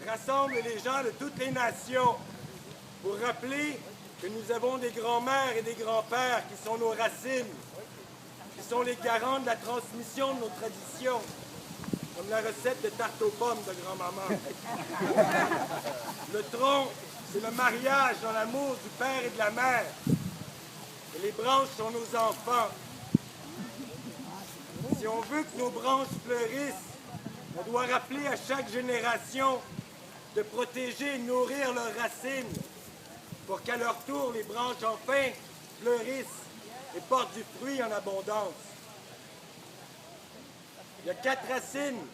rassemble les gens de toutes les nations pour rappeler que nous avons des grands-mères et des grands-pères qui sont nos racines, qui sont les garants de la transmission de nos traditions, comme la recette de tarte aux pommes de grand-maman. Le tronc, c'est le mariage dans l'amour du père et de la mère. Et les branches sont nos enfants. Si on veut que nos branches fleurissent, on doit rappeler à chaque génération de protéger et nourrir leurs racines pour qu'à leur tour, les branches enfin fleurissent et portent du fruit en abondance. Il y a 4 racines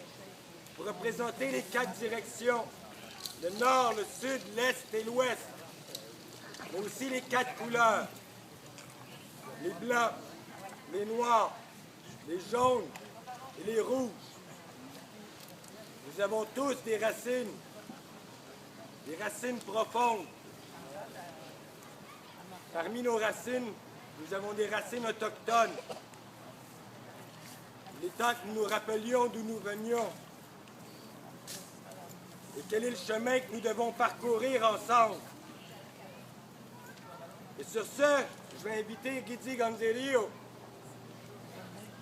pour représenter les 4 directions, le nord, le sud, l'est et l'ouest, mais aussi les 4 couleurs, les blancs, les noirs, les jaunes et les rouges. Nous avons tous des racines profondes. Parmi nos racines, nous avons des racines autochtones. Il est temps que nous nous rappelions d'où nous venions et quel est le chemin que nous devons parcourir ensemble. Et sur ce, je vais inviter Guidi Gonzalez,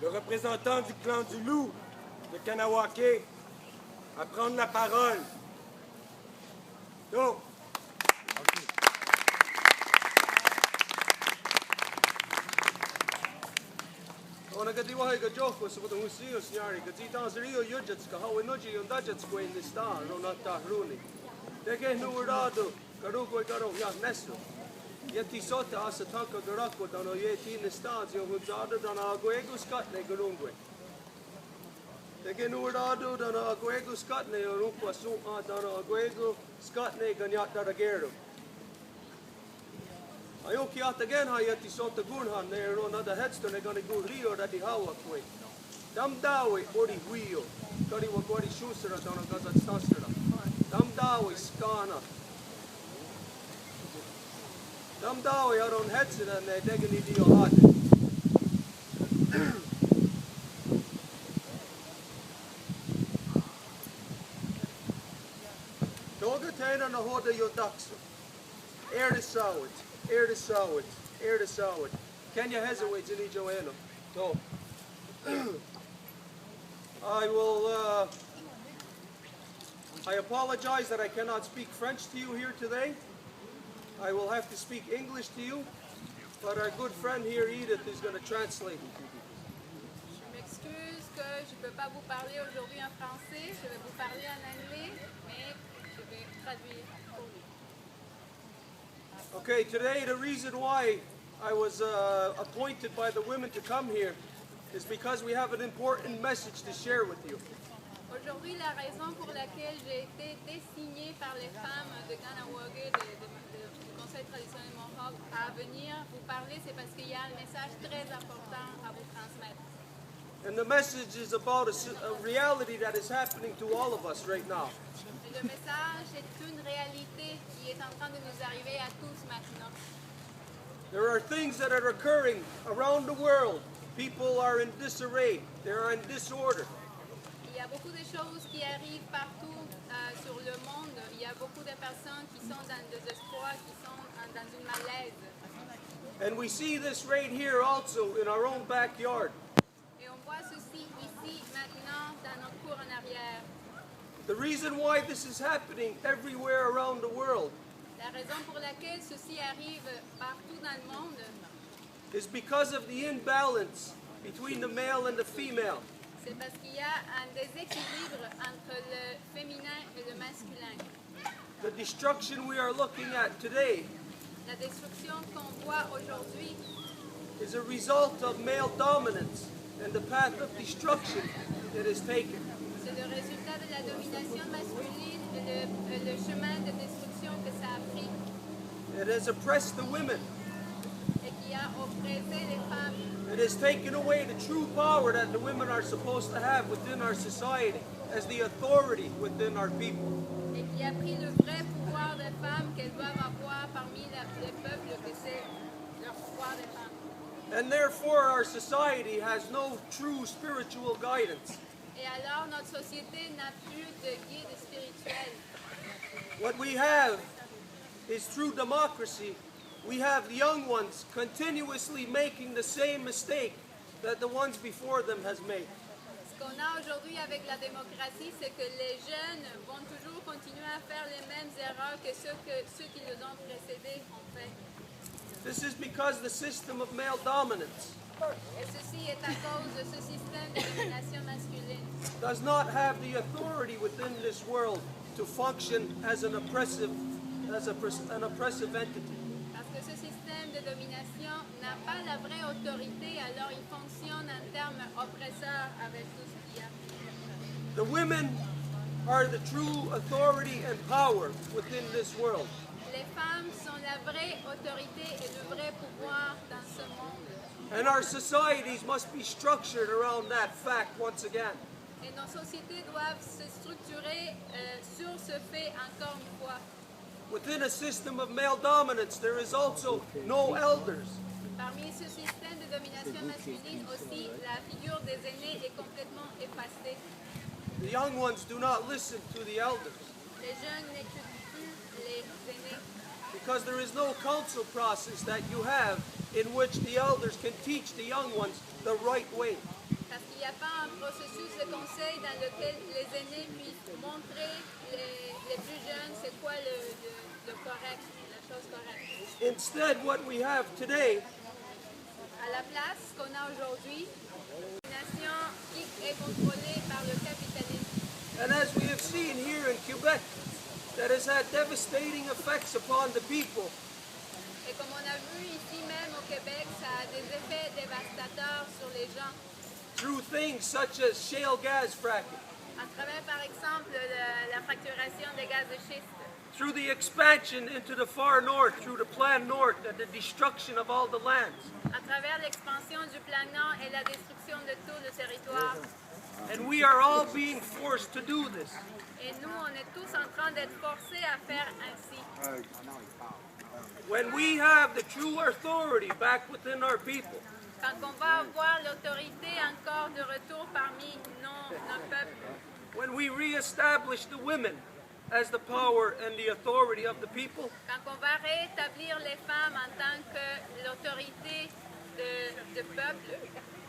le représentant du clan du loup de Kanawake, à prendre la parole. Go! Ona gadi wahi ga joko sa kutong usiyo sinyari gadi tang siriyo yujats ka hawi noji yung dajats ko in lista no nata hruni. Deke nuurado karuko karo ya nesu. Yeti sota asa tanka garako dano yeti lista yung hunzado dana aguego skat ne garungwe. Deke nuurado dana aguego skat ne yorukwa suma dana aguego skat ne ganyat daragero. Ayoki again ha yeti sota gunhan ne ro na da headstone ne gani gu rio da di hawa kwe. Dam dawe ori wio. Kari wa kori shusera dana gazat stasera. Dam dawe skana. Dam dawe aron headsera ne degani dio hat. Toga tena na hoda yo dakso. Air the sawit. Air the sawit, air the sawit. Kenya has a way to need Joanna. So I apologize that I cannot speak French to you here today. I will have to speak English to you, but our good friend here, Edith, is going to translate. Je m'excuse que je ne peux pas vous parler aujourd'hui en français. Je vais vous parler en anglais, mais je vais traduire pour vous. Okay, today the reason why I was appointed by the women to come here is because we have an important message to share with you. Aujourd'hui, la raison pour laquelle j'ai été désignée par les femmes de Kanawake, du Conseil traditionnel Mohawk, à venir vous parler, c'est parce qu'il y a un message très important à vous transmettre. And the message is about a reality that is happening to all of us right now. Et le message est une réalité qui est en train de nous arriver à tous maintenant. There are things that are occurring around the world. People are in disarray. They are in disorder. Il y a beaucoup de choses qui arrivent partout sur le monde. Il y a beaucoup de personnes qui sont dans le désespoir, qui sont dans une malaise. And we see this right here also in our own backyard. Et on voit ceci ici maintenant dans notre cour en arrière. The reason why this is happening everywhere around the world La raison pour laquelle ceci arrive partout dans le monde, is because of the imbalance between the male and the female. c'est parce qu'il y a un déséquilibre entre le féminin et le masculin. The destruction we are looking at today La destruction qu'on voit aujourd'hui, is a result of male dominance and the path of destruction it has taken. c'est le résultat de la domination masculine et le chemin de destruction que ça a pris It has oppressed the women. et qui a oppressé les femmes. It has taken away the true power that the women are supposed to have within our society as the authority within our people. Et qui a pris le vrai pouvoir des femmes qu'elles doivent avoir parmi les peuples, que c'est leur pouvoir des femmes. And therefore our society has no true spiritual guidance. Et alors notre société n'a plus de guide spirituel. What we have is through democracy, we have the young ones continuously making the same mistake that the ones before them has made. Ce qu'on a aujourd'hui avec la démocratie, c'est que les jeunes vont toujours continuer à faire les mêmes erreurs que ceux qui les ont précédés ont fait. This is because the system of male dominance Et ceci est à cause de ce système de domination masculine. does not have the authority within this world to function as an oppressive entity. Parce que ce système de domination n'a pas la vraie autorité, alors il fonctionne en termes oppresseurs avec tout ce qu'il y a. The women are the true authority and power within this world. Les femmes sont la vraie autorité et le vrai pouvoir dans ce monde. And our societies must be structured around that fact once again. Et nos sociétés doivent se structurer sur ce fait encore une fois. Within a system of male dominance, there is also no elders. Parmi ce système de domination masculine aussi, la figure des aînés est complètement effacée. The young ones do not listen to the elders Les jeunes n'écoutent plus les aînés. because there is no council process that you have in which the elders can teach the young ones the right way. Parce qu'il n'y a pas un processus de conseil dans lequel les aînés puissent montrer les plus jeunes c'est quoi le correct, la chose correcte. Instead, what we have today À la place, ce qu'on a aujourd'hui, une nation qui est contrôlée par le capitalisme. and as we have seen here in Quebec, that has had devastating effects upon the people. Et comme on a vu ici même au Québec, ça a des effets dévastateurs sur les gens. Through things such as shale gas fracking, À travers, par exemple, la fracturation des gaz de schiste. through the expansion into the far north, through the Plan North, and the destruction of all the lands. À travers l'expansion du plan Nord et la destruction de tout le territoire. And we are all being forced to do this. Et nous, on est tous en train d'être forcés à faire ainsi. When we have the true authority back within our people, Quand on va avoir l'autorité encore de retour parmi nos peuples, when we reestablish the women as the power and the authority of the people, quand on va rétablir les femmes en tant que l'autorité de peuple,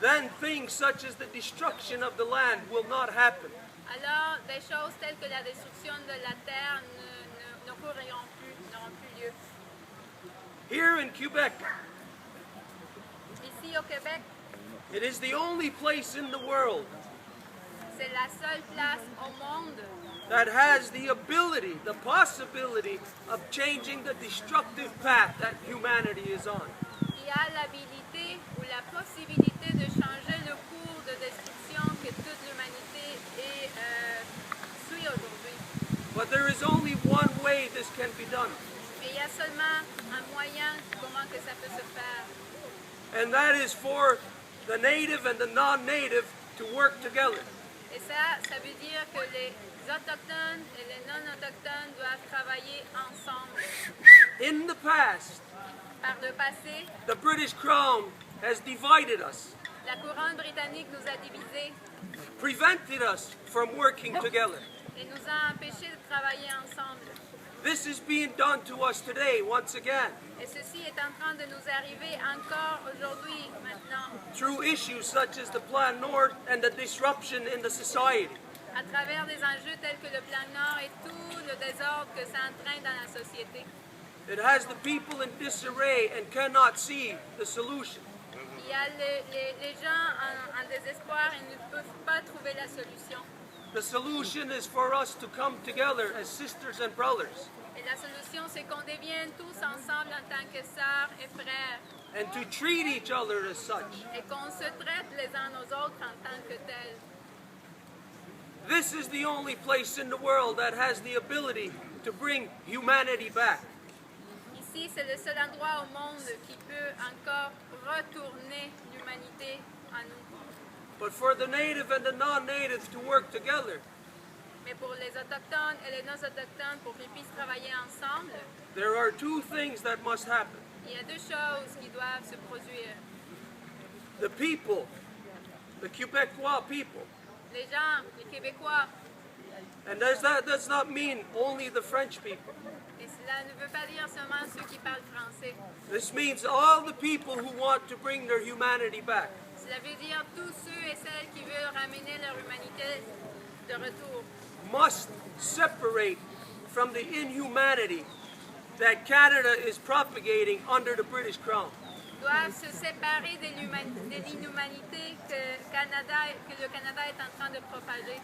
then things such as the destruction of the land will not happen. alors des choses telles que la destruction de la terre n'auront plus lieu. Here in Quebec, Ici au Québec, it is the only place in the world c'est la seule place au monde that has the ability, the possibility of changing the destructive path that humanity is on. qui a l'habilité ou la possibilité de changer le cours de destruction que toute l'humanité suit aujourd'hui. But there is only one way this can be done, Mais il y a seulement un moyen comment que ça peut se faire. and that is for the native and the non-native to work together. Et ça veut dire que les autochtones et les non-autochtones doivent travailler ensemble. In the past, Par le passé, the British Crown has divided us, la couronne britannique nous a divisés prevented us from working together. et nous a empêchés de travailler ensemble. This is being done to us today, once again, Et ceci est en train de nous arriver encore aujourd'hui, maintenant, through issues such as the Plan North and the disruption in the society. à travers des enjeux tels que le plan Nord et tout le désordre que ça entraîne dans la société. It has the people in disarray and cannot see the solution. Il y a les gens en désespoir et ne peuvent pas trouver la solution. The solution is for us to come together as sisters and brothers Et la solution, c'est qu'on devienne tous ensemble en tant que sœurs et frères and to treat each other as such. et qu'on se traite les uns aux autres en tant que tels. This is the only place in the world that has the ability to bring humanity back. Ici, c'est le seul endroit au monde qui peut encore retourner l'humanité à nous. But for the native and the non-native to work together, Mais pour les autochtones et les non-autochtones, pour qu'ils puissent travailler ensemble, there are two things that must happen. il y a deux choses qui doivent se produire. The people, the Quebecois people, Les gens, les Québécois, And that does not mean only the French people. Et cela ne veut pas dire seulement ceux qui parlent français. This means all the people who want to bring their humanity back. Cela veut dire tous ceux et celles qui veulent ramener leur humanité de retour. Must separate from the inhumanity that Canada is propagating under the British Crown. Doivent se séparer de l'inhumanité que le Canada est en train de propager.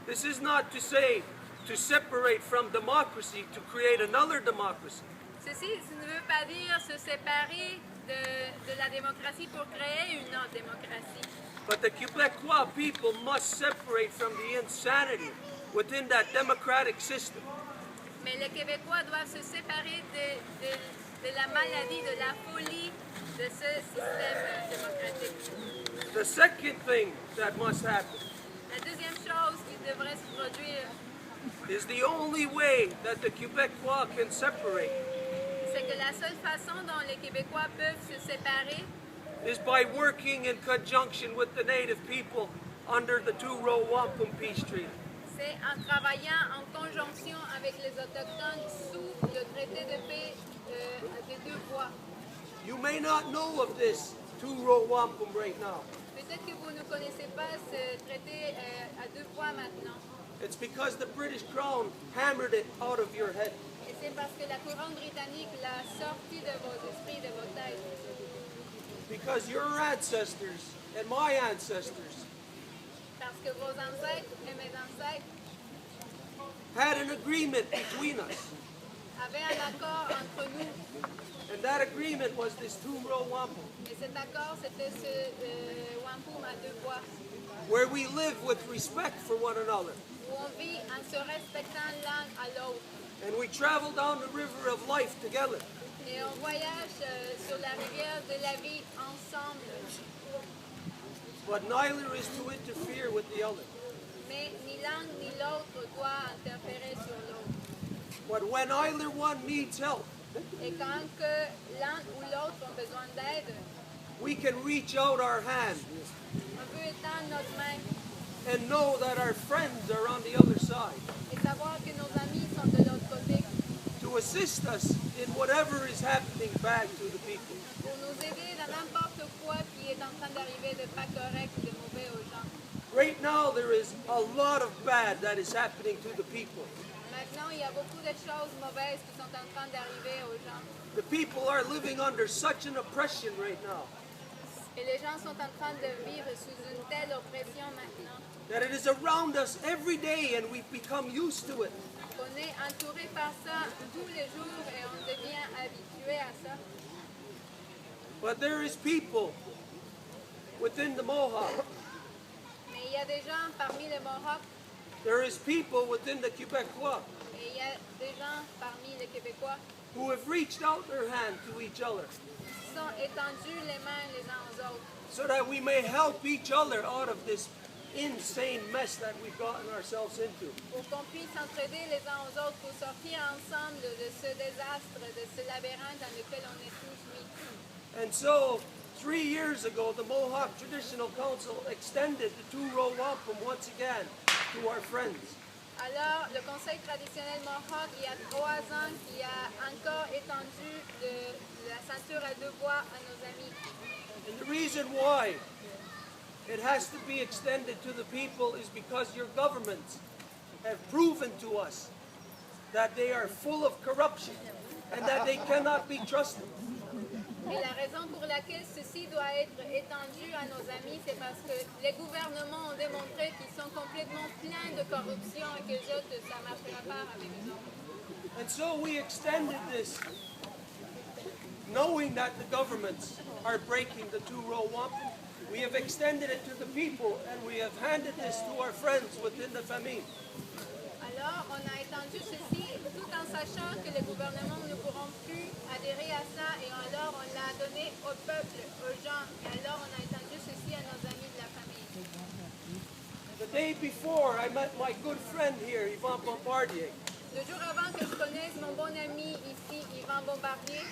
This is not to say to separate from democracy to create another democracy. Ceci ne veut pas dire se séparer de la démocratie pour créer une autre démocratie. But the Quebecois people must separate from the insanity within that democratic system. Mais les Québécois doivent se séparer de la maladie, de la folie de ce système démocratique. The second thing that must happen La deuxième chose qui devrait se produire, is the only way that the Quebecois can separate c'est que la seule façon dont les Québécois peuvent se séparer, is by working in conjunction with the native people under the two-row wampum peace treaty. c'est en travaillant en conjonction avec les Autochtones sous le traité de paix des deux voies. You may not know of this two-row wampum right now. Peut-être que vous ne connaissez pas ce traité à deux voies maintenant. It's because the British Crown hammered it out of your head. Et c'est parce que la couronne britannique l'a sorti de vos esprits, de vos têtes. Because your ancestors and my ancestors Parce que vos ancêtres et mes ancêtres had an agreement between us. avaient un accord entre nous. And that agreement was this two-row wampum, Et cet accord, c'était ce wampum à deux voies, where we live with respect for one another. où on vit en se respectant l'un à l'autre. And we travel down the river of life together. Et on voyage sur la rivière de la vie ensemble. But neither is to interfere with the other. Mais ni l'un ni l'autre doit interférer sur l'autre. But when either one needs help, Et quand que l'un ou l'autre ont besoin d'aide, we can reach out our hand on peut étendre notre main and know that our friends are on the other side et savoir que nos amis sont de l'autre côté to assist us in whatever is happening bad to the people. pour nous aider dans n'importe quoi qui est en train d'arriver de pas correct, de mauvais aux gens. Right now, there is a lot of bad that is happening to the people. Maintenant, il y a beaucoup de choses mauvaises qui sont en train d'arriver aux gens. The people are living under such an oppression right now Et les gens sont en train de vivre sous une telle oppression maintenant that it is around us every day and we've become used to it. qu'on est entouré par ça tous les jours et on devient habitué à ça. But there is people within the Mohawk. Mais il y a des gens parmi les Mohawks There is people within the Quebecois et il y a des gens parmi les Québécois who have reached out their hand to each other qui sont étendus les mains les uns aux autres so that we may help each other out of this insane mess that we've gotten ourselves into. pour qu'on puisse s'entraider les uns aux autres pour sortir ensemble de ce désastre, de ce labyrinthe dans lequel on est tous mis. And so, 3 years ago, the Mohawk Traditional Council extended the two-row wampum once again to our friends. Alors, le Conseil traditionnel Mohawk, il y a 3 ans, qui a encore étendu la ceinture à deux voies à nos amis. And the reason why it has to be extended to the people is because your governments have proven to us that they are full of corruption and that they cannot be trusted. Et la raison pour laquelle ceci doit être étendu à nos amis, c'est parce que les gouvernements ont démontré qu'ils sont complètement pleins de corruption et que les autres, ça ne marchera pas avec eux autres. And so we extended this, knowing that the governments are breaking the two-row wampum. We have extended it to the people, and we have handed this to our friends within the famille. Alors, on a étendu ceci tout en sachant que les gouvernements ne pourront plus adhérer à ça et alors on l'a donné au peuple, aux gens. Et alors, on a étendu ceci à nos amis de la famille. The day before, I met my good friend here, Yvan Bombardier. Le jour avant que je connaisse mon bon ami ici, Yvan Bombardier,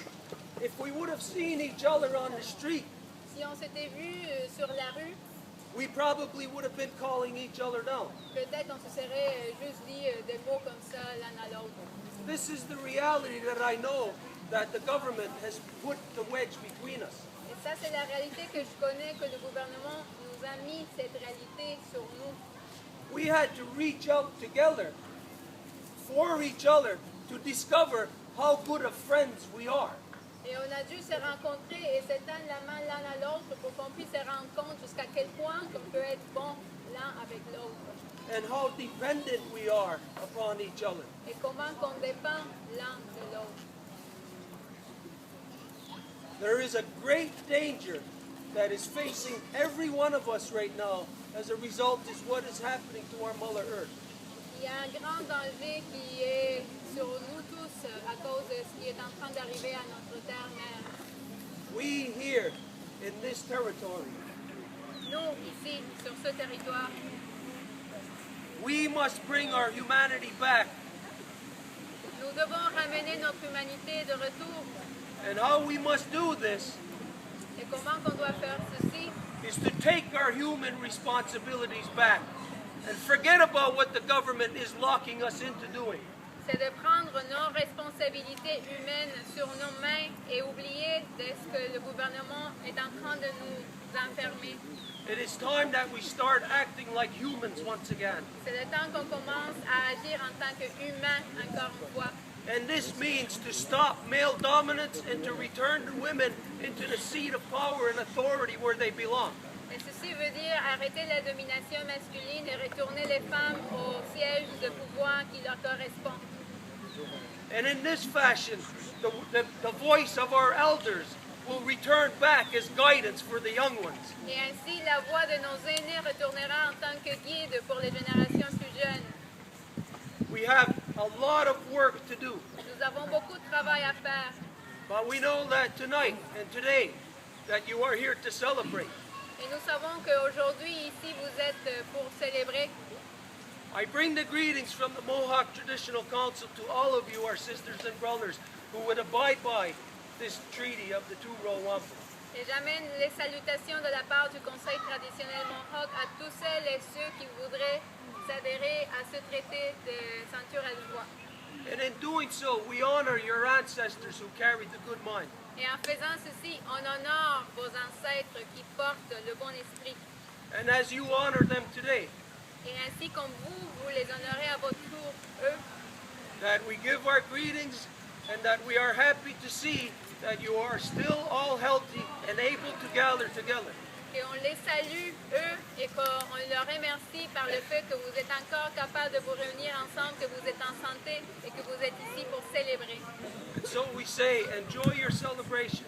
If we would have seen each other on the street, si on s'était vu sur la rue, we probably would have been calling each other down. peut-être on se serait juste dit des mots comme ça l'un à l'autre. This is the reality that I know that the government has put the wedge between us. Et ça, c'est la réalité que je connais, que le gouvernement nous a mis cette réalité sur nous. We had to reach out together for each other to discover how good of friends we are. Et on a dû se rencontrer et s'étendre la main l'un à l'autre pour qu'on puisse se rendre compte jusqu'à quel point on peut être bon l'un avec l'autre. And how dependent we are upon each other. Et comment qu'on dépend l'un de l'autre. There is a great danger that is facing every one of us right now as a result is what is happening to our Mother Earth. Il y a un grand danger qui est sur nous tous à cause de ce qui est en train d'arriver à notre terre-mère. We here in this territory, Nous, ici, sur ce territoire, we must bring our humanity back. nous devons ramener notre humanité de retour. And how we must do this Et comment qu'on doit faire ceci? is to take our human responsibilities back and forget about what the government is locking us into doing. C'est de prendre nos responsabilités humaines sur nos mains et oublier de ce que le gouvernement est en train de nous enfermer. It is time that we start acting like humans once again. C'est le temps qu'on commence à agir en tant qu'humain encore une fois. And this means to stop male dominance and to return the women into the seat of power and authority where they belong. Et ceci veut dire arrêter la domination masculine et retourner les femmes au siège de pouvoir qui leur correspond. And in this fashion, the voice of our elders will return back as guidance for the young ones. Et ainsi, la voix de nos aînés retournera en tant que guide pour les générations plus jeunes. We have a lot of work to do, Nous avons beaucoup de travail à faire. but we know that tonight and today that you are here to celebrate. Et nous savons qu'aujourd'hui, ici, vous êtes pour célébrer. I bring the greetings from the Mohawk Traditional Council to all of you, our sisters and brothers, who would abide by this treaty of the two-row wampum. Et j'amène les salutations de la part du Conseil traditionnel Mohawk à tous celles et ceux qui voudraient s'adhérer à ce traité de ceinture à bois. And in doing so, we honor your ancestors who carried the good mind. Et en faisant ceci, on honore vos ancêtres qui portent le bon esprit. And as you honor them today, Et ainsi comme vous, vous les honorez à votre tour, eux, that we give our greetings and that we are happy to see that you are still all healthy and able to gather together. et on les salue, eux, et qu'on leur remercie par le fait que vous êtes encore capables de vous réunir ensemble, que vous êtes en santé et que vous êtes ici pour célébrer. And so we say, enjoy your celebration.